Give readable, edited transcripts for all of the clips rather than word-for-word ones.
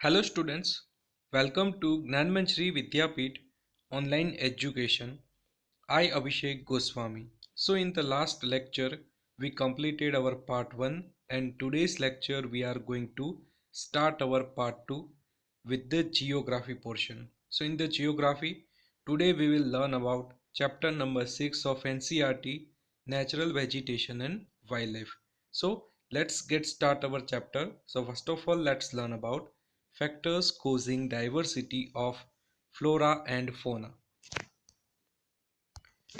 Hello students, welcome to Gnanmanjri Vidyapeeth online education. I Abhishek Goswami. So in the last lecture we completed our part 1 and today's lecture we are going to start our part 2 with the geography portion. So in the geography today we will learn about chapter number 6 of NCERT Natural Vegetation and Wildlife. So let's get start our chapter. So first of all let's learn about factors causing diversity of flora and fauna.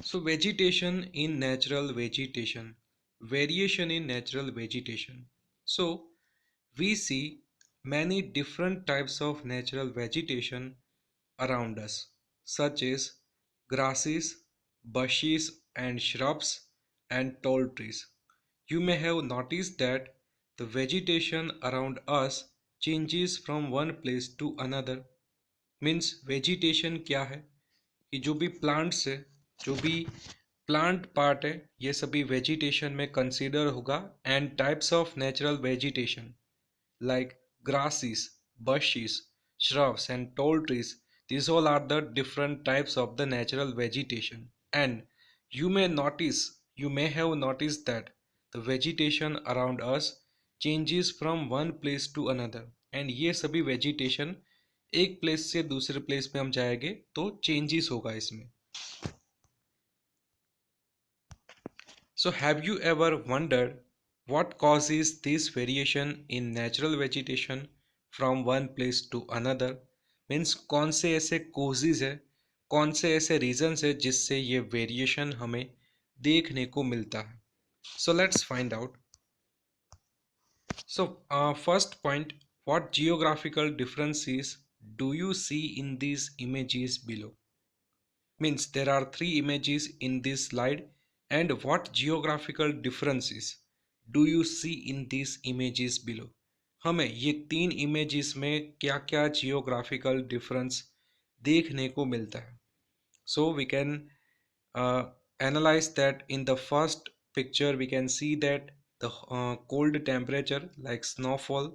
So vegetation in natural vegetation, variation in natural vegetation. So we see many different types of natural vegetation around us, such as grasses, bushes and shrubs and tall trees. You may have noticed that the vegetation around us changes from one place to another. Means vegetation क्या है कि जो भी plants है, जो भी plant part है, ये सभी वेजिटेशन में कंसीडर होगा. And types of natural vegetation like grasses, bushes, shrubs, and tall trees. These all are the different types of the natural vegetation. And you may notice, you may have noticed that the vegetation around us changes from one place to another. And ये सभी vegetation एक place से दूसरे place पे हम जाएंगे तो changes होगा इसमें. So have you ever wondered what causes this variation in natural vegetation from one place to another? Means कौन से ऐसे causes है, कौन से ऐसे reasons है जिससे ये variation हमें देखने को मिलता है. So let's find out. So first point, what geographical differences do you see in these images below? Means there are three images in this slide, and what geographical differences do you see in these images below? हमें ये तीन images में क्या क्या geographical difference देखने को मिलता है. So we can uh, analyze that. In the first picture we can see that the cold temperature like snowfall.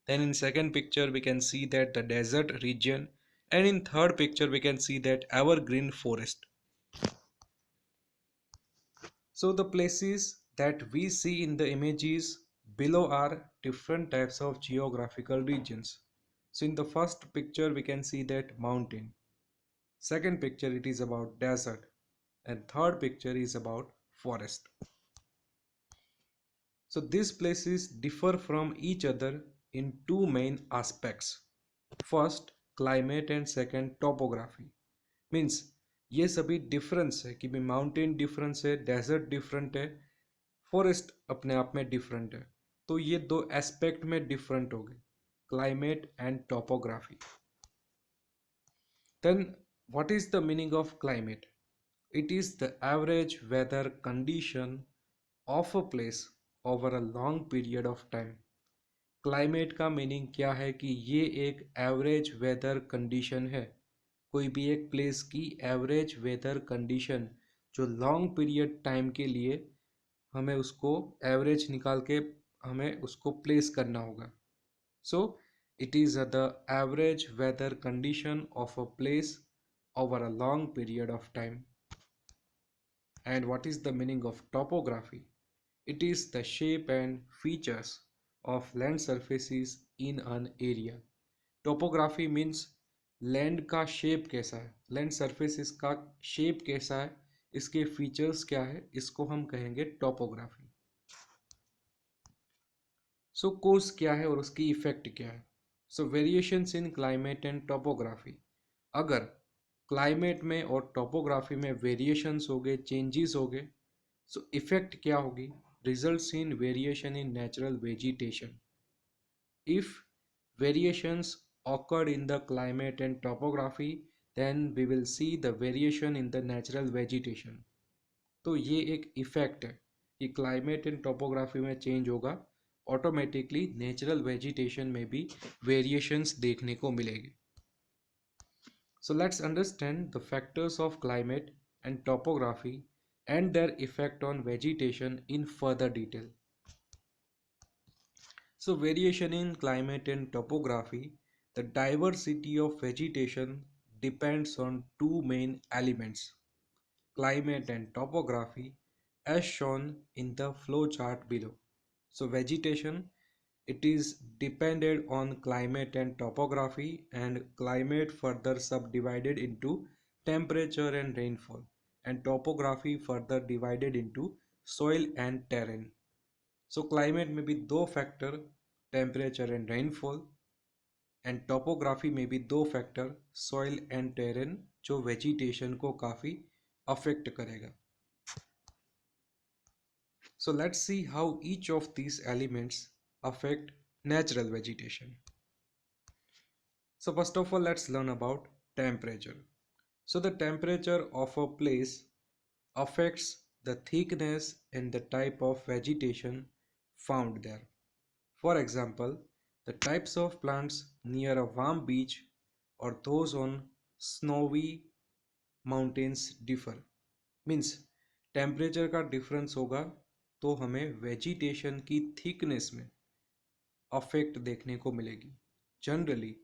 Then in second picture we can see that the desert region, and in third picture we can see that evergreen forest. So the places that we see in the images below are different types of geographical regions. So in the first picture we can see that mountain. Second picture it is about desert, and third picture is about forest. So these places differ from each other in two main aspects. First climate and second topography. Means ये सभी difference है कि भी mountain difference है, desert different है, forest अपने आप में डिफरेंट है. तो ये दो एस्पेक्ट में डिफरेंट हो गए, climate and topography. Then what is the meaning of climate? It is the average weather condition of a place over a long period of time. Climate का मीनिंग क्या है कि ये एक एवरेज वेदर कंडीशन है, कोई भी एक प्लेस की एवरेज वेदर कंडीशन जो लॉन्ग पीरियड टाइम के लिए हमें उसको एवरेज निकाल के हमें उसको प्लेस करना होगा. So it is the average weather condition of a place over a long period of time. And what is the meaning of topography? It is the shape and features of land surfaces in an area. Topography means land का shape कैसा है, land surfaces का shape कैसा है, इसके features क्या है, इसको हम कहेंगे टोपोग्राफी. सो कोज क्या है और उसकी इफेक्ट क्या है? So variations in climate and topography. अगर क्लाइमेट में और टोपोग्राफी में वेरिएशंस हो गए, चेंजेस हो गए, सो इफेक्ट क्या होगी? Results in variation in natural vegetation. If variations occurred in the climate and topography, then we will see the variation in the natural vegetation. तो ये एक इफेक्ट है कि क्लाइमेट एंड टोपोग्राफी में चेंज होगा, ऑटोमेटिकली नेचुरल वेजिटेशन में भी variations देखने को मिलेगी. So let's understand the factors of climate and topography and their effect on vegetation in further detail. So variation in climate and topography The diversity of vegetation depends on two main elements, climate and topography, as shown in the flow chart below. So vegetation, it is dependent on climate and topography, and climate further subdivided into temperature and rainfall, and topography further divided into soil and terrain. So climate में भी दो factor, temperature and rainfall, and topography में भी दो factor, soil and terrain, जो vegetation को काफ़ी affect करेगा. So let's see how each of these elements affect natural vegetation. So first of all, let's learn about temperature. So the temperature of a place affects the thickness and the type of vegetation found there. For example, the types of plants near a warm beach or those on snowy mountains differ. Means temperature का difference होगा तो हमें vegetation की thickness में affect देखने को मिलेगी. Generally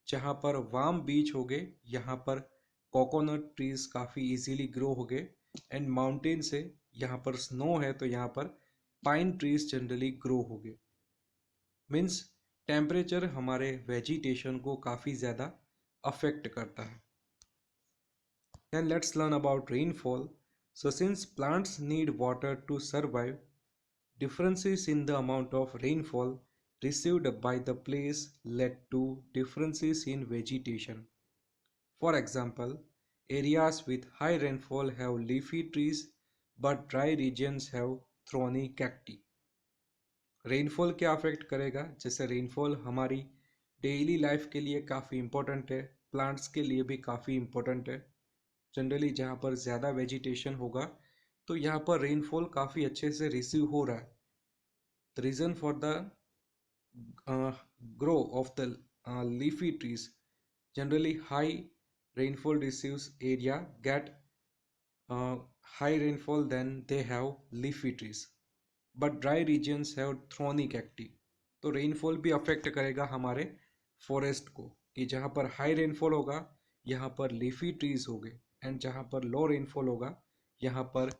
जहाँ पर वार्म बीच हो गए, यहाँ पर कोकोनट ट्रीज काफ़ी इजीली ग्रो हो गए, एंड माउंटेन से यहाँ पर स्नो है तो यहाँ पर पाइन ट्रीज जनरली ग्रो हो गए. मीन्स टेम्परेचर हमारे वेजिटेशन को काफ़ी ज़्यादा अफेक्ट करता है. Then let's learn about rainfall. So since plants need water to survive, differences in the amount of rainfall received by the place led to differences in vegetation. For example, areas with high rainfall have leafy trees, but dry regions have thorny cacti. Rainfall क्या affect करेगा? जैसे rainfall हमारी daily life के लिए काफ़ी important है, plants के लिए भी काफ़ी इम्पोर्टेंट है. जनरली जहाँ पर ज़्यादा वेजिटेशन होगा तो यहाँ पर रेनफॉल काफ़ी अच्छे से रिसीव हो रहा है. The reason for the grow of the leafy trees, generally high rainfall receives area get high rainfall then they have leafy trees, but dry regions have thorny cacti. तो रेनफॉल भी affect करेगा हमारे forest को, कि जहाँ पर high rainfall होगा यहाँ पर लीफी ट्रीज होंगे, एंड जहाँ पर लो रेनफॉल होगा यहाँ पर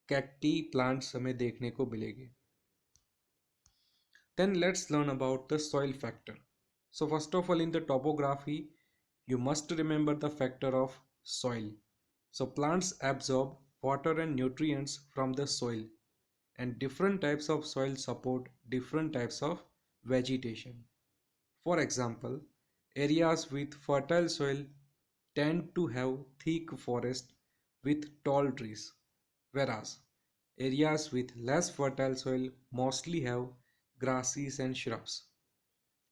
कैक्टी प्लांट्स हमें देखने को मिलेंगे. Then let's learn about the soil factor. So first of all, in the topography, you must remember the factor of soil. So plants absorb water and nutrients from the soil, and different types of soil support different types of vegetation. For example, areas with fertile soil tend to have thick forest with tall trees, whereas areas with less fertile soil mostly have grasses and shrubs.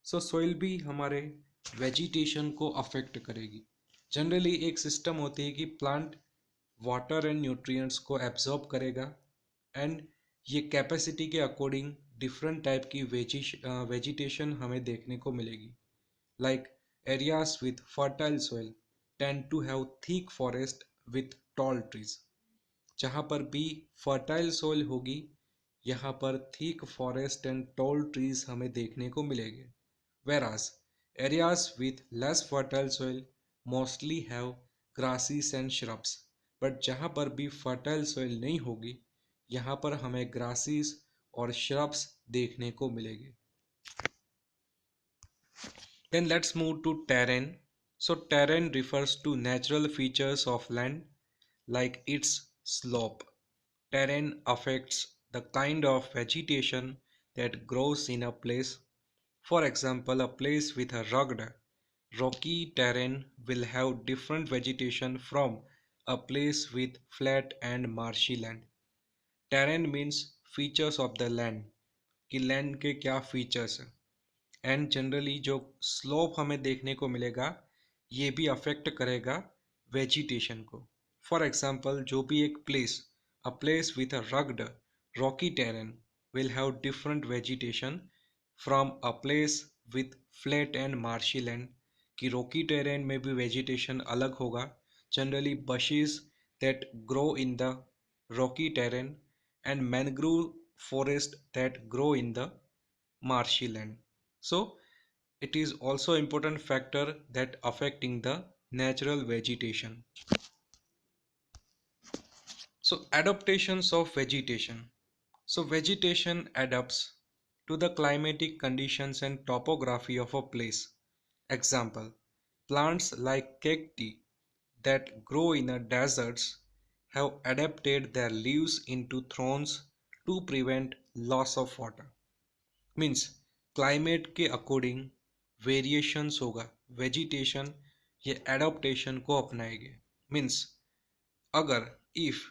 So soil भी हमारे vegetation को affect करेगी. Generally एक system होती है कि plant water and nutrients को absorb करेगा, एंड ये कैपेसिटी के अकॉर्डिंग डिफरेंट टाइप की वेजिटेशन हमें देखने को मिलेगी. Like areas with fertile soil tend to have thick forest with tall trees. जहाँ पर भी फर्टाइल सोइल होगी यहाँ पर thick forest and tall trees हमें देखने को मिलेंगे. Whereas areas with less fertile soil mostly have grasses and shrubs. But जहाँ पर भी fertile soil नहीं होगी यहाँ पर हमें grasses और shrubs देखने को मिलेंगे. Then let's move to terrain. So terrain refers to natural features of land like its slope. Terrain affects the kind of vegetation that grows in a place. For example, a place with a rugged, rocky terrain will have different vegetation from a place with flat and marshy land. Terrain means features of the land, कि land के क्या features हैं. And generally जो slope हमें देखने को मिलेगा ये भी अफेक्ट करेगा वेजिटेशन को. फॉर एग्जांपल, जो भी एक place, a place with a rugged Rocky terrain will have different vegetation from a place with flat and marshy land. कि रॉकी टेरेन में भी वेजिटेशन अलग होगा. Generally buses that grow in the Rocky terrain and mangrove forest that grow in the marshy land. So it is also important factor that affecting the natural vegetation. So adaptations of vegetation. So vegetation adapts to the climatic conditions and topography of a place. Example, plants like cacti that grow in the deserts have adapted their leaves into thorns to prevent loss of water. Means climate के according variations होगा, vegetation ये adaptation को अपनाएंगे. Means अगर if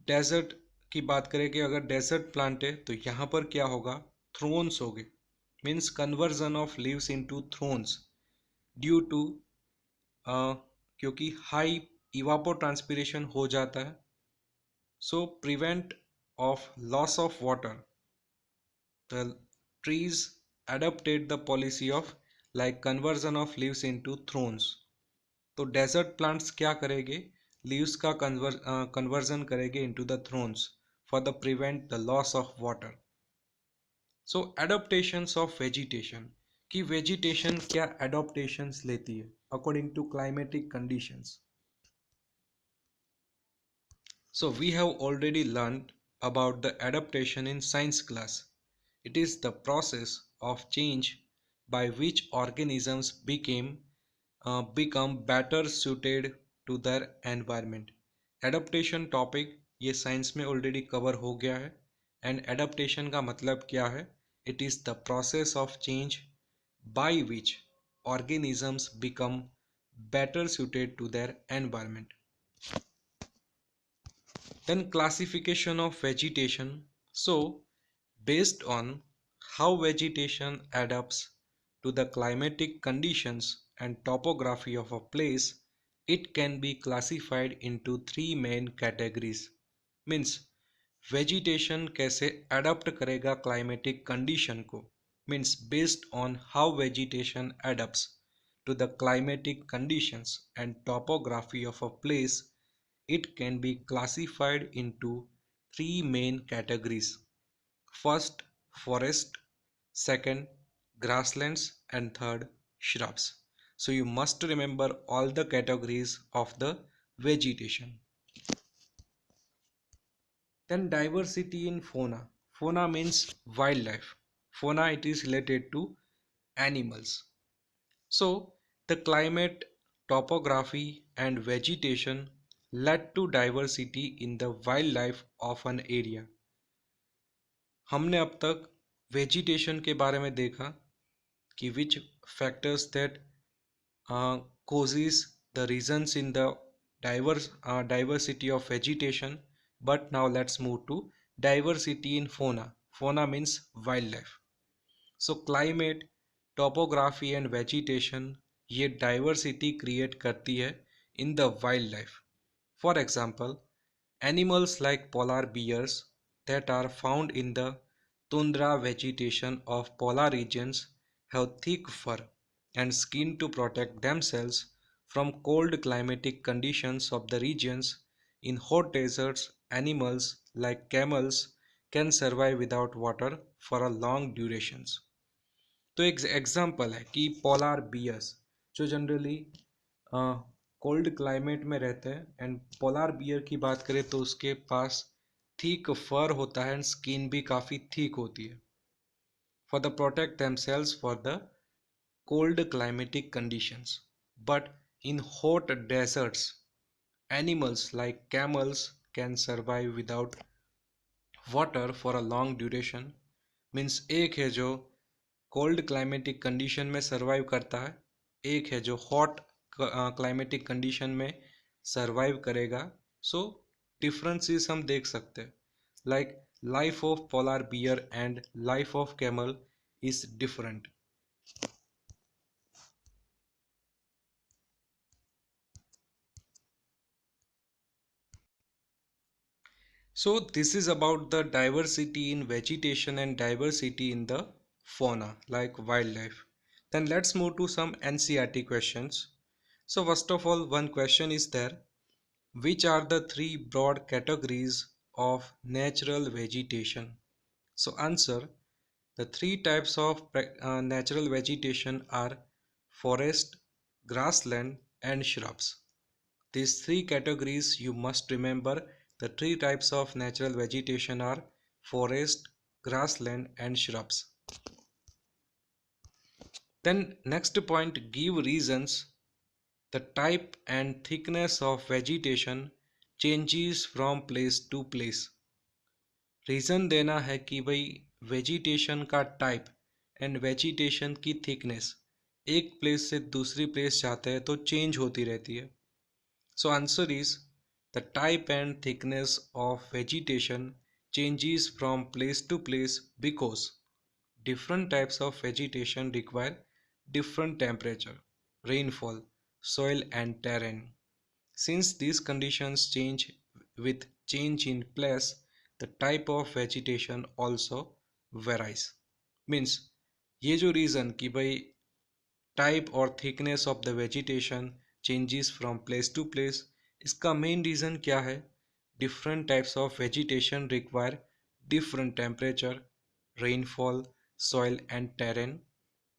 desert की बात करें कि अगर डेजर्ट प्लांट है तो यहाँ पर क्या होगा, थ्रोन्स होंगे. Means conversion of leaves into thorns due to क्योंकि हाई इवापो ट्रांसपिरेशन हो जाता है. So prevent of loss of water, the trees adopted the policy of like conversion of leaves into thorns. तो डेजर्ट प्लांट्स क्या करेंगे, leaves का conversion करेंगे into the thorns for the prevent the loss of water. So adaptations of vegetation कि vegetation क्या adaptations लेती है according to climatic conditions. So we have already learned about the adaptation in science class. It is the process of change by which organisms become better suited to their environment. Adaptation topic ये science में already cover हो गया है. And adaptation का मतलब क्या है, it is the process of change by which organisms become better suited to their environment. Then classification of vegetation. So based on how vegetation adapts to the climatic conditions and topography of a place, it can be classified into three main categories. Means vegetation कैसे adapt करेगा climatic condition को. Means based on how vegetation adapts to the climatic conditions and topography of a place, it can be classified into three main categories. First, forest, second, grasslands, and third, shrubs. So you must remember all the categories of the vegetation. Then diversity in fauna. Fauna means wildlife. Fauna, it is related to animals. So the climate, topography and vegetation led to diversity in the wildlife of an area. हमने अब तक vegetation के बारे में देखा कि which factors that causes the reasons in the diversity of vegetation. But now let's move to diversity in fauna. Fauna means wildlife. So climate, topography and vegetation ये diversity create करती है in the wildlife. For example, animals like polar bears that are found in the tundra vegetation of polar regions have thick fur and skin to protect themselves from cold climatic conditions of the regions. In hot deserts, animals like camels can survive without water for a long durations. तो एक example है कि polar bears जो generally cold climate में रहते हैं, and polar bear की बात करें तो उसके पास थिक फर होता है एंड स्किन भी काफ़ी थिक होती है for the protect themselves for the cold climatic conditions. But in hot deserts, animals like camels can survive without water for a long duration. Means एक है जो कोल्ड क्लाइमेटिक कंडीशन में survive करता है, एक है जो हॉट क्लाइमेटिक कंडीशन में सरवाइव करेगा. सो डिफरेंसेस हम देख सकते हैं, like life of polar bear and life of camel is different. So this is about the diversity in vegetation and diversity in the fauna like wildlife. Then let's move to some NCERT questions. So first of all, one question is there. Which are the three broad categories of natural vegetation? So answer, The three types of natural vegetation are forest, grassland, and shrubs. These three categories you must remember. The three types of natural vegetation are forest, grassland, and shrubs. Then next point, give reasons. The type and thickness of vegetation changes from place to place. Reason देना है कि भाई vegetation का type and vegetation की thickness एक place से दूसरी place जाते हैं तो चेंज होती रहती है. So answer is the type and thickness of vegetation changes from place to place because different types of vegetation require different temperature, rainfall, soil and terrain. Since these conditions change with change in place, the type of vegetation also varies. Means ये जो reason कि भाई type और thickness of the vegetation changes from place to place, इसका main reason क्या है? Different types of vegetation require different temperature, rainfall, soil and terrain.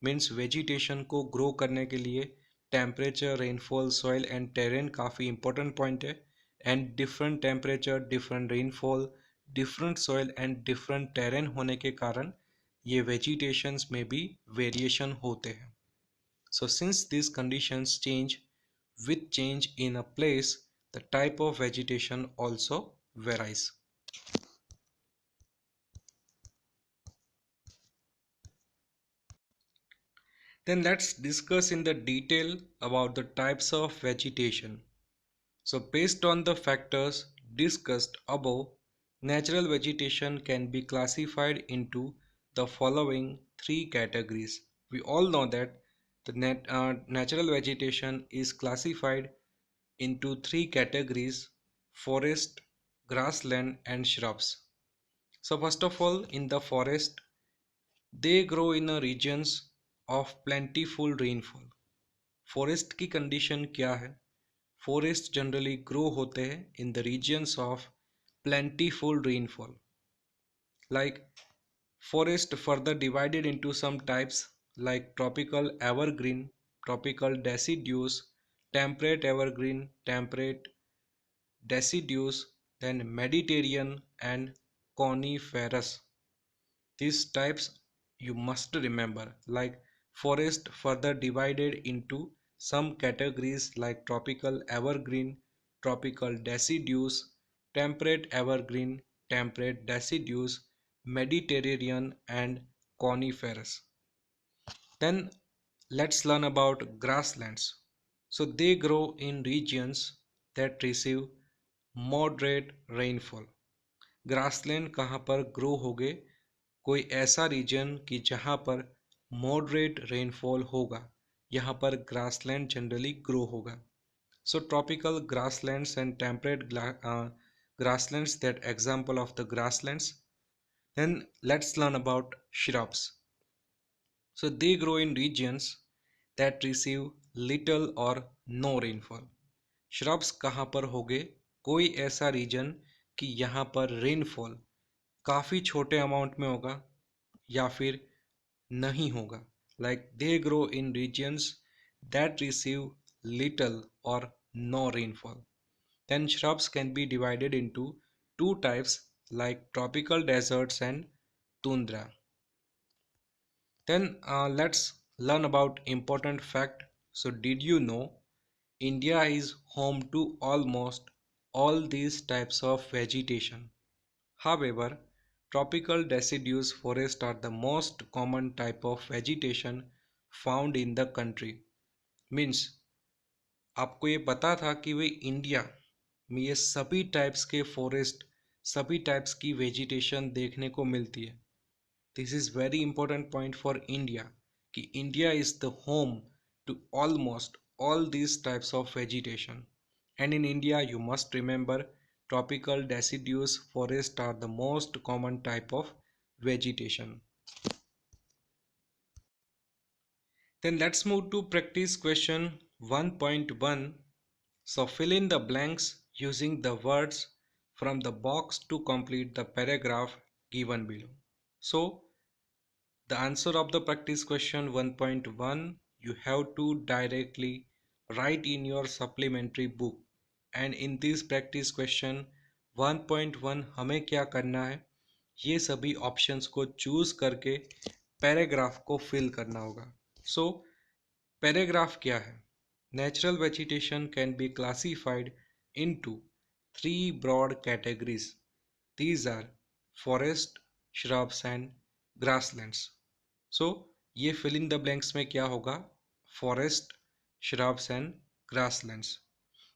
Means vegetation को grow करने के लिए temperature, rainfall, soil and terrain काफ़ी important point है. And different temperature, different rainfall, different soil and different terrain होने के कारण ये वेजिटेशंस में भी वेरिएशन होते हैं. So since this conditions change with change in a place, the type of vegetation also varies. Then let's discuss in the detail about the types of vegetation. So based on the factors discussed above, natural vegetation can be classified into the following three categories. We all know that the natural vegetation is classified into three categories: forest, grassland and shrubs. So first of all, in the forest, they grow in a regions of plentiful rainfall. Forest की condition क्या है? Forest generally grow होते हैं in the regions of plentiful rainfall. Like forest further divided into some types like tropical evergreen, tropical deciduous, temperate evergreen, temperate deciduous, then Mediterranean and coniferous. These types you must remember. Like forest further divided into some categories like tropical evergreen, tropical deciduous, temperate evergreen, temperate deciduous, Mediterranean and coniferous. Then let's learn about grasslands. So they grow in regions that receive moderate rainfall. Grassland कहाँ पर grow होगे? कोई ऐसा reason कि जहाँ पर moderate rainfall होगा, यहाँ पर ग्रासलैंड जनरली ग्रो होगा. So tropical grasslands and temperate grasslands, that example of the grasslands. Then let's learn about shrubs. So they grow in regions that receive little or no rainfall. shrubs कहाँ पर होगे? कोई ऐसा reason कि यहाँ पर rainfall काफ़ी छोटे अमाउंट में होगा या फिर नहीं होगा. Like they grow in regions that receive little or no rainfall. Then shrubs can be divided into two types like tropical deserts and tundra. Then let's learn about important fact. So did you know India is home to almost all these types of vegetation? However, tropical deciduous forests are the most common type of vegetation found in the country. Means आपको ये पता था कि वे India में ये सभी types के forest, सभी टाइप्स की वेजिटेशन देखने को मिलती है. This is very important point for India कि India is the home to almost all these types of vegetation. And in India, you must remember tropical deciduous forests are the most common type of vegetation. Then let's move to practice question 1.1. So fill in the blanks using the words from the box to complete the paragraph given below. So The answer of the practice question 1.1 you have to directly write in your supplementary book. And in this practice question 1.1 हमें क्या करना है, ये सभी options को choose करके paragraph को fill करना होगा. सो पैराग्राफ क्या है? Natural vegetation can be classified into three broad categories. These are forest, shrubs and grasslands. So ये fill in the blanks में क्या होगा? Forest, shrubs and grasslands.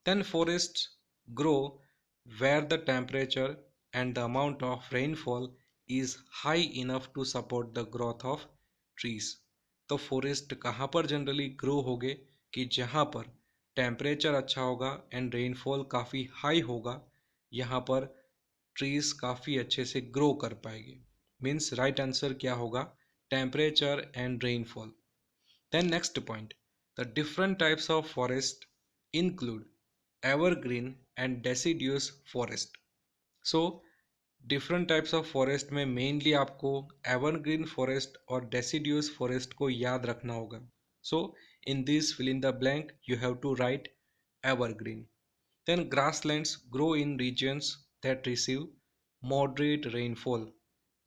Then forests grow where the temperature and the amount of rainfall is high enough to support the growth of trees. तो forest कहाँ पर generally grow होगे कि जहाँ पर टेम्परेचर अच्छा होगा एंड रेनफॉल काफ़ी हाई होगा, यहाँ पर ट्रीज काफ़ी अच्छे से ग्रो कर पाएगी. मीन्स राइट आंसर क्या होगा? Temperature and rainfall. Then next point, the different types of forest include evergreen and deciduous forest. So different types of forest में mainly आपको evergreen forest और deciduous forest को याद रखना होगा. So in this fill in the blank you have to write evergreen. Then grasslands grow in regions that receive moderate rainfall.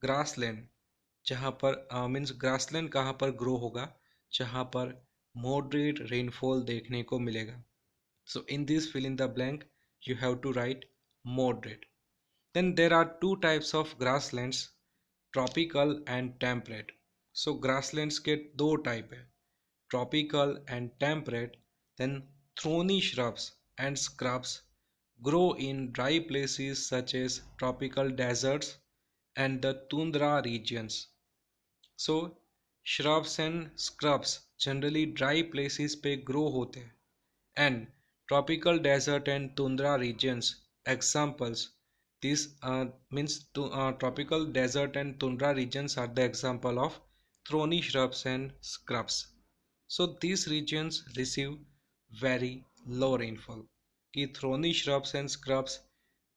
Grassland जहाँ पर means grassland कहाँ पर ग्रो होगा? जहाँ पर मॉडरेट रेनफॉल देखने को मिलेगा. So in this fill in the blank you have to write moderate. Then there are two types of grasslands, tropical and temperate. So grasslands के दो टाइप है, tropical and temperate. Then thorny shrubs and scrubs grow in dry places such as tropical deserts and the tundra regions. So shrubs and scrubs generally dry places पे grow होते हैं and tropical desert and tundra regions examples. This means tropical desert and tundra regions are the example of thorny shrubs and scrubs. So these regions receive very low rainfall. कि thorny shrubs and scrubs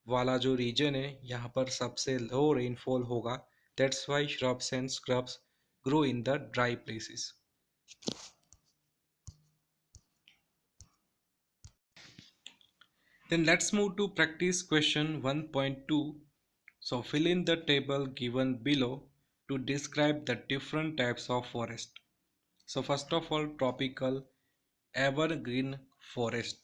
वाला जो reason है यहाँ पर सबसे लो rainfall होगा. That's why shrubs and scrubs grow in the dry places. Then let's move to practice question 1.2. So fill in the table given below to describe the different types of forest. So first of all, tropical evergreen forest.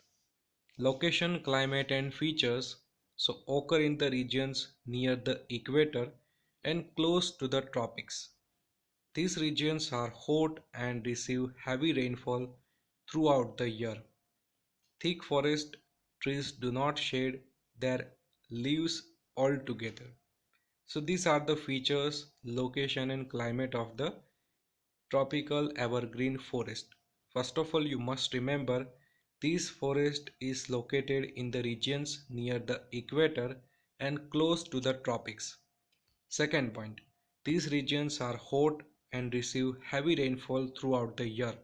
Location, climate and features. So occur in the regions near the equator and close to the tropics. These regions are hot and receive heavy rainfall throughout the year. Thick forest trees do not shade their leaves altogether. So these are the features, location and climate of the tropical evergreen forest. First of all, you must remember this forest is located in the regions near the equator and close to the tropics. Second point, these regions are hot and receive heavy rainfall throughout the year.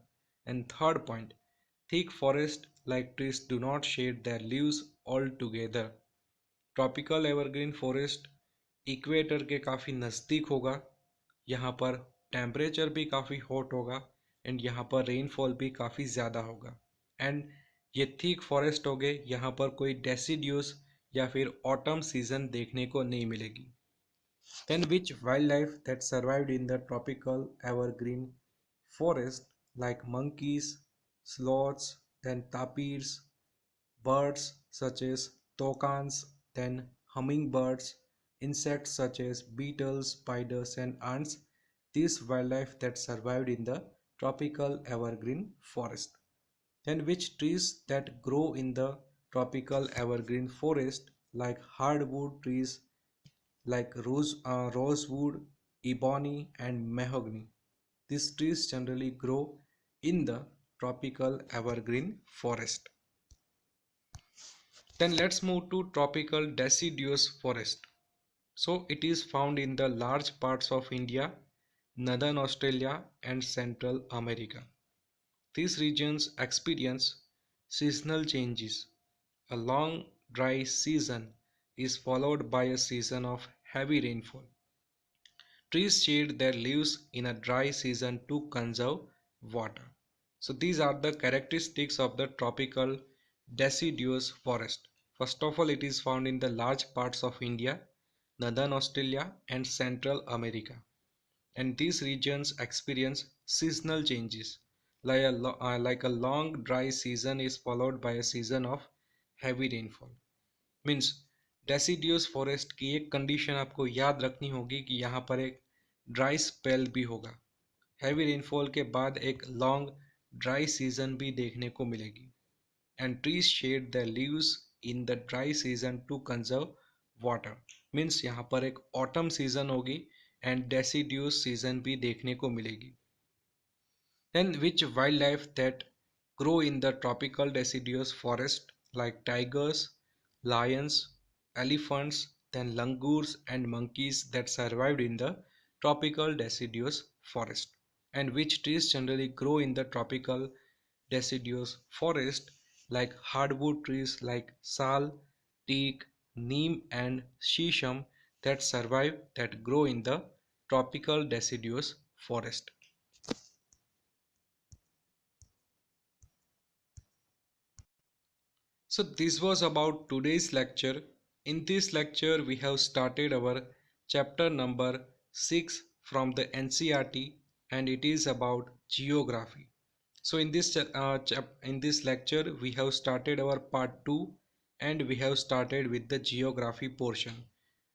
And third point, thick forest like trees do not shade their leaves altogether. Tropical evergreen forest equator के काफ़ी नज़दीक होगा, यहाँ पर temperature भी काफ़ी hot होगा and यहाँ पर रेनफॉल भी काफ़ी ज़्यादा होगा. एंड ये थिक फॉरेस्ट हो गए, यहाँ पर कोई डेसिड्यूस या फिर ऑटम सीजन देखने को नहीं मिलेगी. Then which wildlife that survived in the tropical evergreen forest like monkeys, sloths, then tapirs, birds such as toucans, then hummingbirds, insects such as beetles, spiders and ants, these wildlife that survived in the tropical evergreen forest. Then which trees that grow in the tropical evergreen forest like hardwood trees like rosewood, ebony, and mahogany. These trees generally grow in the tropical evergreen forest. Then let's move to tropical deciduous forest. So it is found in the large parts of India, northern Australia, and Central America. These regions experience seasonal changes. A long dry season is followed by a season of heavy rainfall. Trees shade their leaves in a dry season to conserve water. So these are the characteristics of the tropical deciduous forest. First of all, it is found in the large parts of India, northern Australia and Central America. And these regions experience seasonal changes, like a long dry season is followed by a season of heavy rainfall. Means deciduous forest की एक condition आपको याद रखनी होगी कि यहाँ पर एक ड्राई स्पेल भी होगा, हैवी रेनफॉल के बाद एक लॉन्ग ड्राई सीजन भी देखने को मिलेगी. And trees shed the leaves in the dry season to conserve water. Means यहाँ पर एक ऑटम सीजन होगी एंड डेसिड्यूस सीजन भी देखने को मिलेगी. Then which wildlife that grow in the tropical deciduous forest like tigers, lions, elephants, then langurs and monkeys that survived in the tropical deciduous forest, and which trees generally grow in the tropical deciduous forest like hardwood trees like sal, teak, neem and shisham that grow in the tropical deciduous forest. So this was about today's lecture. In this lecture we have started our chapter number 6 from the NCERT and it is about geography. So in this lecture we have started our part 2 and we have started with the geography portion.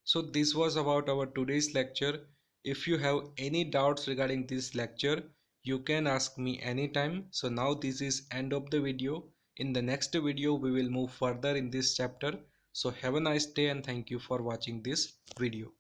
So this was about our today's lecture. If you have any doubts regarding this lecture, you can ask me anytime. So now this is end of the video. In the next video, we will move further in this chapter. So have a nice day and thank you for watching this video.